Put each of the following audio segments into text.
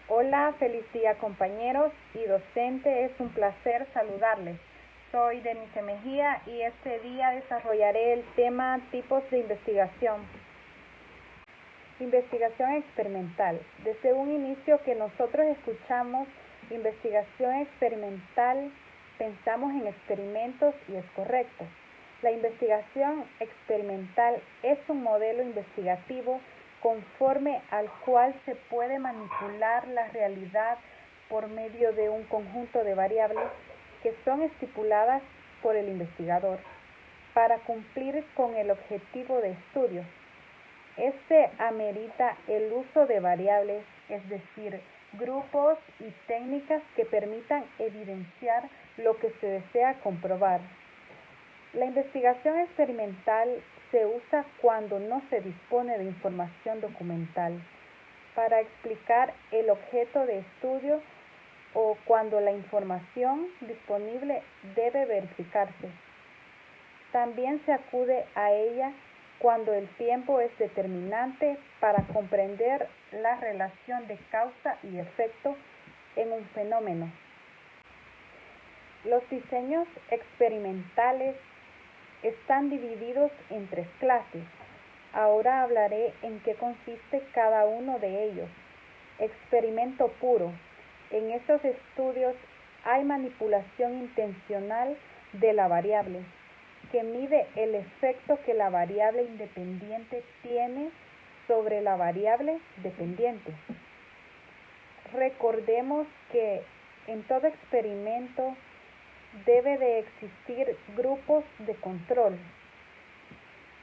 Hola, feliz día compañeros y docente, es un placer saludarles. Soy Denise Mejía y este día desarrollaré el tema tipos de investigación. Investigación experimental. Desde un inicio que nosotros escuchamos investigación experimental, pensamos en experimentos y es correcto. La investigación experimental es un modelo investigativo conforme al cual se puede manipular la realidad por medio de un conjunto de variables que son estipuladas por el investigador para cumplir con el objetivo de estudio. Este amerita el uso de variables, es decir, grupos y técnicas que permitan evidenciar lo que se desea comprobar. La investigación experimental se usa cuando no se dispone de información documental para explicar el objeto de estudio o cuando la información disponible debe verificarse. También se acude a ella cuando el tiempo es determinante para comprender la relación de causa y efecto en un fenómeno. Los diseños experimentales están divididos en 3 clases. Ahora hablaré en qué consiste cada uno de ellos. Experimento puro. En estos estudios hay manipulación intencional de la variable, que mide el efecto que la variable independiente tiene sobre la variable dependiente. Recordemos que en todo experimento debe de existir grupos de control.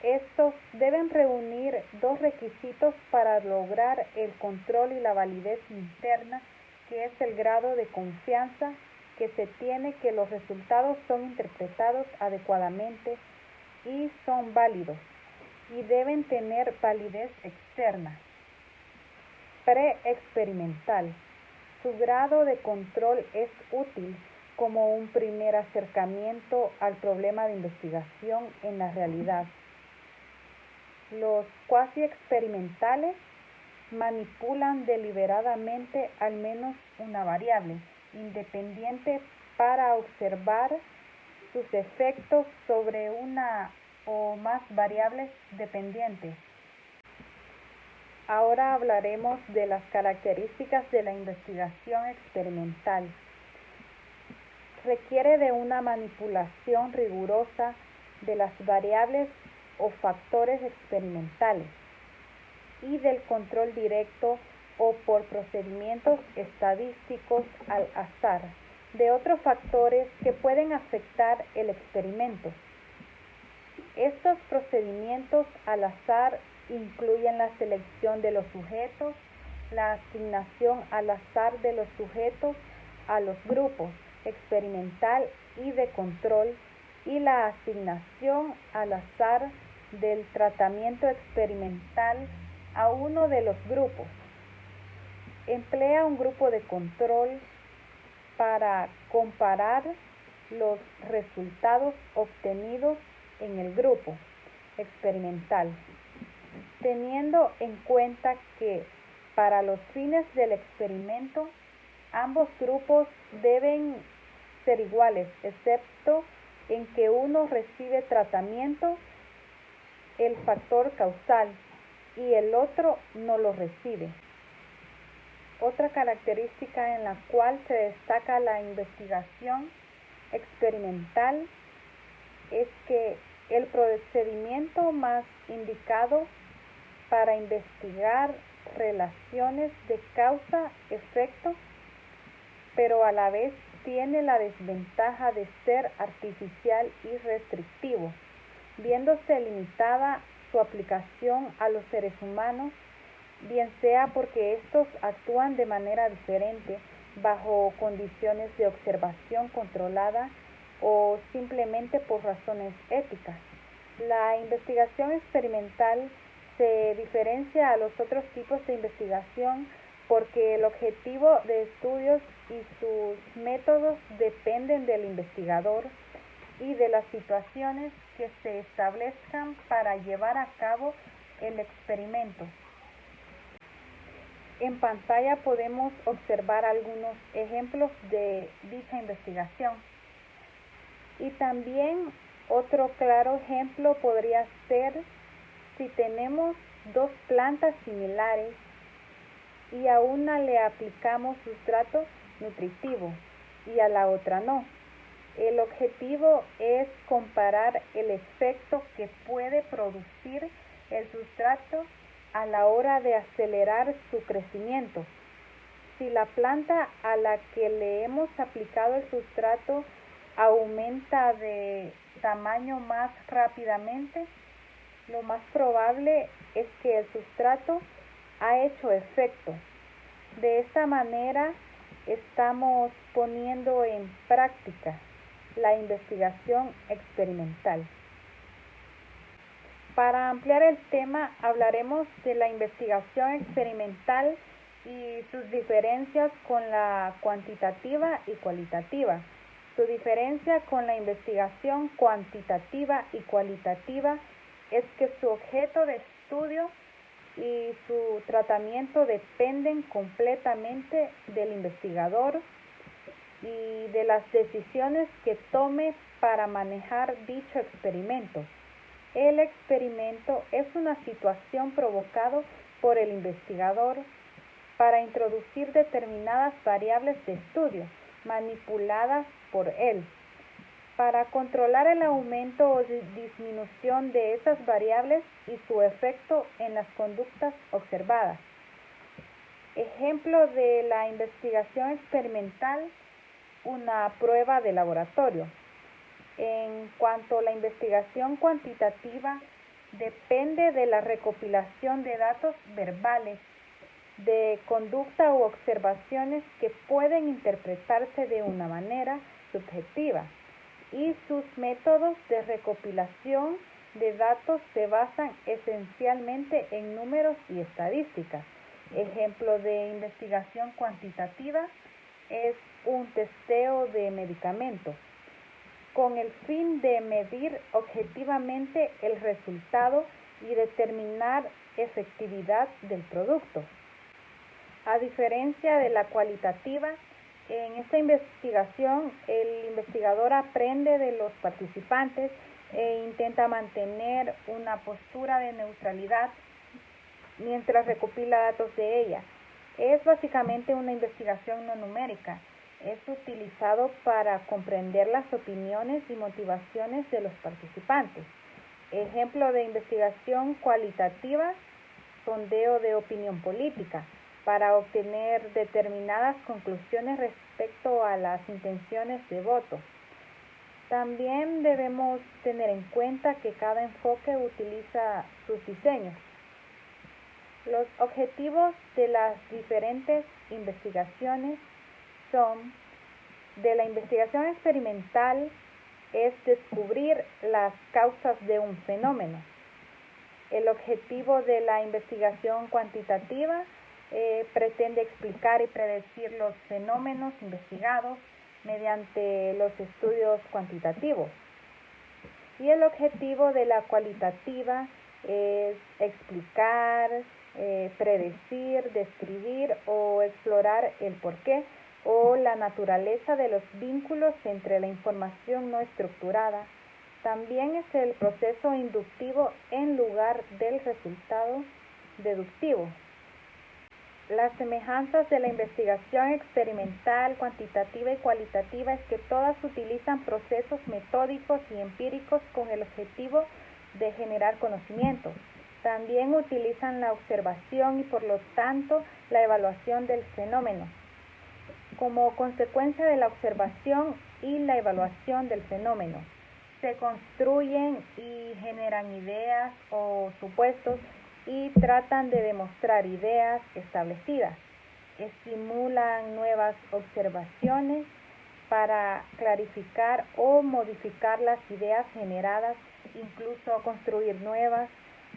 Estos deben reunir 2 requisitos para lograr el control y la validez interna, que es el grado de confianza que se tiene que los resultados son interpretados adecuadamente y son válidos, y deben tener validez externa. Preexperimental. Su grado de control es útil como un primer acercamiento al problema de investigación en la realidad. Los cuasi experimentales manipulan deliberadamente al menos una variable independiente para observar sus efectos sobre una o más variables dependientes. Ahora hablaremos de las características de la investigación experimental. Requiere de una manipulación rigurosa de las variables o factores experimentales y del control directo o por procedimientos estadísticos al azar de otros factores que pueden afectar el experimento. Estos procedimientos al azar incluyen la selección de los sujetos, la asignación al azar de los sujetos a los grupos experimental y de control y la asignación al azar del tratamiento experimental a uno de los grupos. Emplea un grupo de control para comparar los resultados obtenidos en el grupo experimental, teniendo en cuenta que para los fines del experimento ambos grupos deben ser iguales, excepto en que uno recibe tratamiento, el factor causal, y el otro no lo recibe. Otra característica en la cual se destaca la investigación experimental es que el procedimiento más indicado para investigar relaciones de causa-efecto, pero a la vez tiene la desventaja de ser artificial y restrictivo, viéndose limitada su aplicación a los seres humanos, bien sea porque estos actúan de manera diferente bajo condiciones de observación controlada o simplemente por razones éticas. La investigación experimental se diferencia a los otros tipos de investigación porque el objetivo de estudios y sus métodos dependen del investigador y de las situaciones que se establezcan para llevar a cabo el experimento. En pantalla podemos observar algunos ejemplos de dicha investigación. Y también otro claro ejemplo podría ser si tenemos dos plantas similares y a una le aplicamos sustrato nutritivo y a la otra no. El objetivo es comparar el efecto que puede producir el sustrato a la hora de acelerar su crecimiento. Si la planta a la que le hemos aplicado el sustrato aumenta de tamaño más rápidamente, lo más probable es que el sustrato ha hecho efecto. De esta manera estamos poniendo en práctica la investigación experimental. Para ampliar el tema, hablaremos de la investigación experimental y sus diferencias con la cuantitativa y cualitativa. Su diferencia con la investigación cuantitativa y cualitativa es que su objeto de estudio y su tratamiento dependen completamente del investigador y de las decisiones que tome para manejar dicho experimento. El experimento es una situación provocada por el investigador para introducir determinadas variables de estudio manipuladas por él, para controlar el aumento o disminución de esas variables y su efecto en las conductas observadas. Ejemplo de la investigación experimental: una prueba de laboratorio. En cuanto a la investigación cuantitativa, depende de la recopilación de datos verbales, de conducta u observaciones que pueden interpretarse de una manera subjetiva, y sus métodos de recopilación de datos se basan esencialmente en números y estadísticas. Ejemplo de investigación cuantitativa es un testeo de medicamentos, con el fin de medir objetivamente el resultado y determinar efectividad del producto. A diferencia de la cualitativa, en esta investigación el investigador aprende de los participantes e intenta mantener una postura de neutralidad mientras recopila datos de ella. Es básicamente una investigación no numérica. Es utilizado para comprender las opiniones y motivaciones de los participantes. Ejemplo de investigación cualitativa: sondeo de opinión política, para obtener determinadas conclusiones respecto a las intenciones de voto. También debemos tener en cuenta que cada enfoque utiliza sus diseños. Los objetivos de las diferentes investigaciones son: de la investigación experimental es descubrir las causas de un fenómeno. El objetivo de la investigación cuantitativa pretende explicar y predecir los fenómenos investigados mediante los estudios cuantitativos. Y el objetivo de la cualitativa es explicar, predecir, describir o explorar el porqué o la naturaleza de los vínculos entre la información no estructurada. También es el proceso inductivo en lugar del resultado deductivo. Las semejanzas de la investigación experimental, cuantitativa y cualitativa es que todas utilizan procesos metódicos y empíricos con el objetivo de generar conocimiento. También utilizan la observación y por lo tanto la evaluación del fenómeno. Como consecuencia de la observación y la evaluación del fenómeno, se construyen y generan ideas o supuestos y tratan de demostrar ideas establecidas. Estimulan nuevas observaciones para clarificar o modificar las ideas generadas, incluso construir nuevas.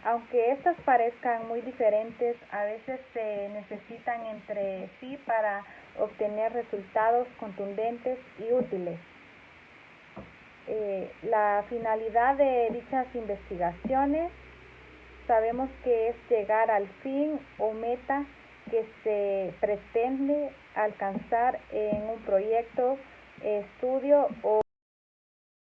Aunque estas parezcan muy diferentes, a veces se necesitan entre sí para obtener resultados contundentes y útiles. La finalidad de dichas investigaciones sabemos que es llegar al fin o meta que se pretende alcanzar en un proyecto, estudio o